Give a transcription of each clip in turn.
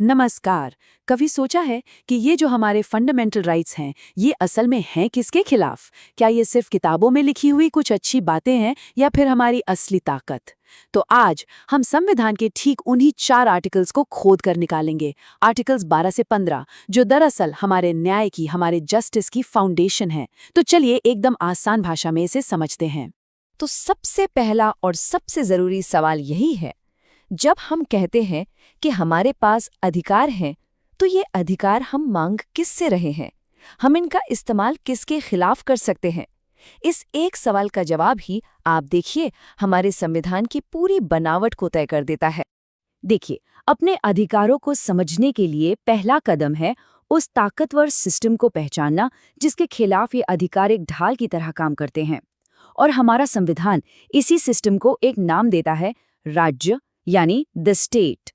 नमस्कार। कभी सोचा है कि ये जो हमारे फंडामेंटल राइट्स हैं, ये असल में हैं किसके खिलाफ? क्या ये सिर्फ किताबों में लिखी हुई कुछ अच्छी बातें हैं या फिर हमारी असली ताकत? तो आज हम संविधान के ठीक उन्हीं 4 आर्टिकल्स को खोद कर निकालेंगे। आर्टिकल्स 12 से 15, जो दरअसल हमारे न्याय की, हमारे जस्टिस की फाउंडेशन है। तो चलिए एकदम आसान भाषा में इसे समझते हैं। तो सबसे पहला और सबसे जरूरी सवाल यही है, जब हम कहते हैं कि हमारे पास अधिकार हैं, तो ये अधिकार हम मांग किससे रहे हैं? हम इनका इस्तेमाल किसके खिलाफ कर सकते हैं? इस एक सवाल का जवाब ही आप देखिए हमारे संविधान की पूरी बनावट को तय कर देता है। देखिए, अपने अधिकारों को समझने के लिए पहला कदम है उस ताकतवर सिस्टम को पहचानना जिसके खिलाफ ये अधिकार एक ढाल की तरह काम करते हैं। और हमारा संविधान इसी सिस्टम को एक नाम देता है, राज्य, यानी द स्टेट।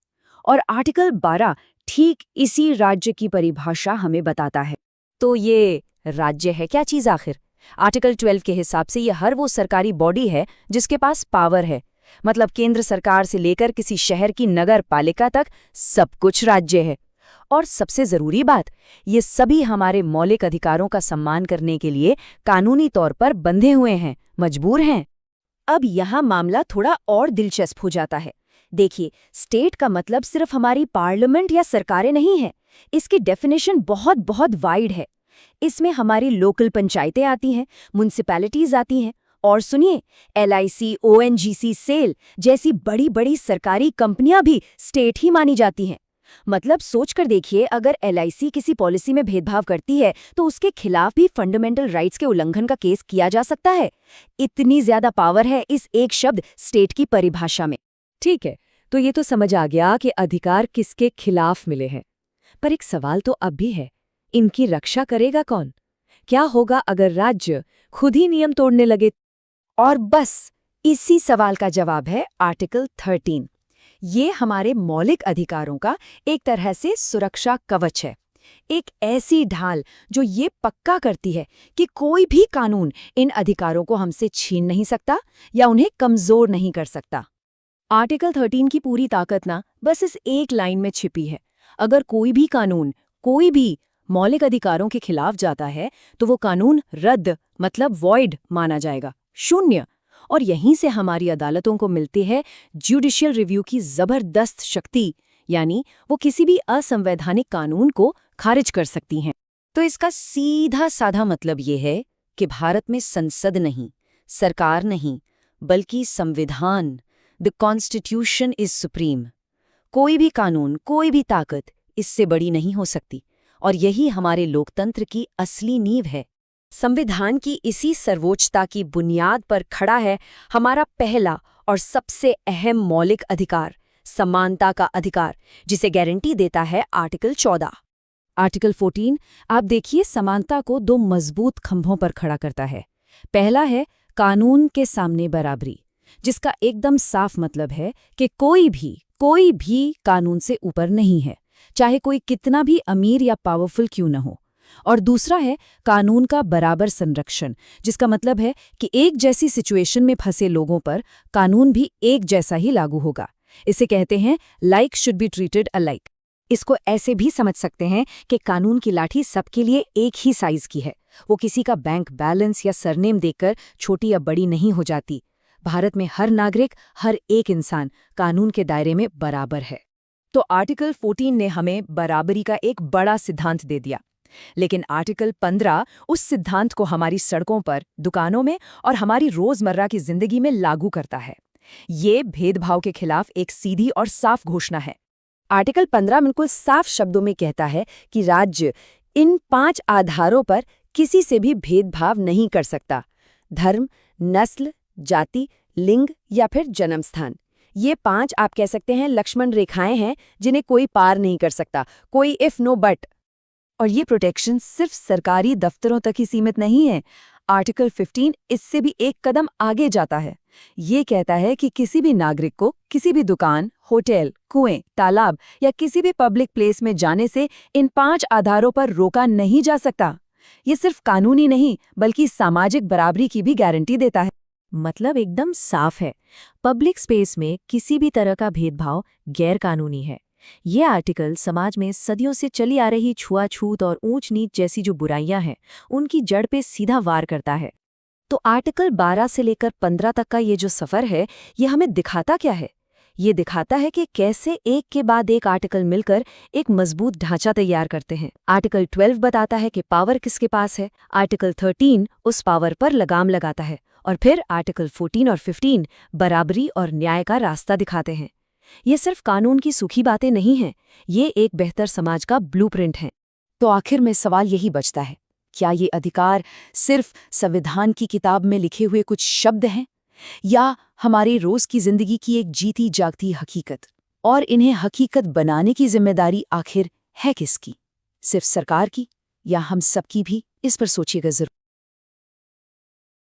और आर्टिकल 12 ठीक इसी राज्य की परिभाषा हमें बताता है। तो ये राज्य है क्या चीज आखिर? आर्टिकल 12 के हिसाब से ये हर वो सरकारी बॉडी है जिसके पास पावर है। मतलब केंद्र सरकार से लेकर किसी शहर की नगर पालिका तक सब कुछ राज्य है। और सबसे जरूरी बात, ये सभी हमारे मौलिक अधिकारों का सम्मान करने के लिए कानूनी तौर पर बंधे हुए हैं, मजबूर हैं। अब यहाँ मामला थोड़ा और दिलचस्प हो जाता है। देखिए, स्टेट का मतलब सिर्फ हमारी पार्लियामेंट या सरकारें नहीं है। इसकी डेफिनेशन बहुत बहुत वाइड है। इसमें हमारी लोकल पंचायतें आती हैं, म्युनिसिपैलिटीज आती हैं, और सुनिए, LIC, ONGC, सेल जैसी बड़ी बड़ी सरकारी कंपनियां भी स्टेट ही मानी जाती हैं। मतलब सोचकर देखिए, अगर LIC किसी पॉलिसी में भेदभाव करती है तो उसके खिलाफ भी फंडामेंटल राइट्स के उल्लंघन का केस किया जा सकता है। इतनी ज्यादा पावर है इस एक शब्द स्टेट की परिभाषा में। ठीक है, तो ये तो समझ आ गया कि अधिकार किसके खिलाफ मिले हैं। पर एक सवाल तो अब भी है, इनकी रक्षा करेगा कौन? क्या होगा अगर राज्य खुद ही नियम तोड़ने लगे? और बस इसी सवाल का जवाब है आर्टिकल 13। ये हमारे मौलिक अधिकारों का एक तरह से सुरक्षा कवच है। एक ऐसी ढाल जो ये पक्का करती है कि कोई भी कानून इन अधिकारों को हमसे छीन नहीं सकता या उन्हें कमजोर नहीं कर सकता। आर्टिकल 13 की पूरी ताकत ना बस इस एक लाइन में छिपी है। अगर कोई भी कानून, कोई भी मौलिक अधिकारों के खिलाफ जाता है तो वो कानून रद्द, मतलब वॉइड माना जाएगा, शून्य। और यहीं से हमारी अदालतों को मिलती है जुडिशियल रिव्यू की जबरदस्त शक्ति, यानी वो किसी भी असंवैधानिक कानून को खारिज कर सकती हैं। तो इसका सीधा साधा मतलब ये है कि भारत में संसद नहीं, सरकार नहीं, बल्कि संविधान, द कॉन्स्टिट्यूशन इज सुप्रीम। कोई भी कानून, कोई भी ताकत इससे बड़ी नहीं हो सकती। और यही हमारे लोकतंत्र की असली नींव है। संविधान की इसी सर्वोच्चता की बुनियाद पर खड़ा है हमारा पहला और सबसे अहम मौलिक अधिकार, समानता का अधिकार, जिसे गारंटी देता है आर्टिकल 14। आर्टिकल 14, आप देखिए, समानता को 2 मजबूत खंभों पर खड़ा करता है। पहला है कानून के सामने बराबरी, जिसका एकदम साफ मतलब है कि कोई भी कानून से ऊपर नहीं है, चाहे कोई कितना भी अमीर या पावरफुल क्यों न हो। और दूसरा है कानून का बराबर संरक्षण, जिसका मतलब है कि एक जैसी सिचुएशन में फंसे लोगों पर कानून भी एक जैसा ही लागू होगा। इसे कहते हैं like should be treated alike. इसको ऐसे भी समझ सकते हैं कि कानून की लाठी सबके लिए एक ही साइज की है। वो किसी का बैंक बैलेंस या सरनेम देखकर छोटी या बड़ी नहीं हो जाती। भारत में हर नागरिक, हर एक इंसान कानून के दायरे में बराबर है। तो आर्टिकल 14 ने हमें बराबरी का एक बड़ा सिद्धांत दे दिया। लेकिन आर्टिकल 15 उस सिद्धांत को हमारी सड़कों पर, दुकानों में और हमारी रोजमर्रा की जिंदगी में लागू करता है। ये भेदभाव के खिलाफ एक सीधी और साफ घोषणा है। आर्टिकल 15 बिल्कुल साफ शब्दों में कहता है कि राज्य इन 5 आधारों पर किसी से भी भेदभाव नहीं कर सकता: धर्म, नस्ल, जाति, लिंग या फिर जन्म स्थान। ये 5 आप कह सकते हैं लक्ष्मण रेखाएं हैं जिन्हें कोई पार नहीं कर सकता, कोई इफ नो बट। और ये प्रोटेक्शन सिर्फ सरकारी दफ्तरों तक ही सीमित नहीं है। आर्टिकल 15 इससे भी एक कदम आगे जाता है। ये कहता है कि किसी भी नागरिक को किसी भी दुकान, होटल, कुएं, तालाब या किसी भी पब्लिक प्लेस में जाने से इन 5 आधारों पर रोका नहीं जा सकता। ये सिर्फ कानूनी नहीं बल्कि सामाजिक बराबरी की भी गारंटी देता है। मतलब एकदम साफ है, पब्लिक स्पेस में किसी भी तरह का भेदभाव गैर कानूनी है। ये आर्टिकल समाज में सदियों से चली आ रही छुआछूत और ऊंच नीच जैसी जो बुराइयां हैं, उनकी जड़ पे सीधा वार करता है। तो आर्टिकल 12 से लेकर 15 तक का ये जो सफ़र है, ये हमें दिखाता क्या है? ये दिखाता है कि कैसे एक के बाद एक आर्टिकल मिलकर एक मजबूत ढांचा तैयार करते हैं। आर्टिकल 12 बताता है कि पावर किसके पास है, आर्टिकल 13 उस पावर पर लगाम लगाता है, और फिर आर्टिकल 14 और 15 बराबरी और न्याय का रास्ता दिखाते हैं। ये सिर्फ कानून की सूखी बातें नहीं हैं, ये एक बेहतर समाज का ब्लूप्रिंट है। तो आखिर में सवाल यही बचता है, क्या ये अधिकार सिर्फ संविधान की किताब में लिखे हुए कुछ शब्द हैं, या हमारे रोज की जिंदगी की एक जीती जागती हकीकत? और इन्हें हकीकत बनाने की जिम्मेदारी आखिर है किसकी? सिर्फ सरकार की, या हम सबकी भी? इस पर सोचिएगा जरूर।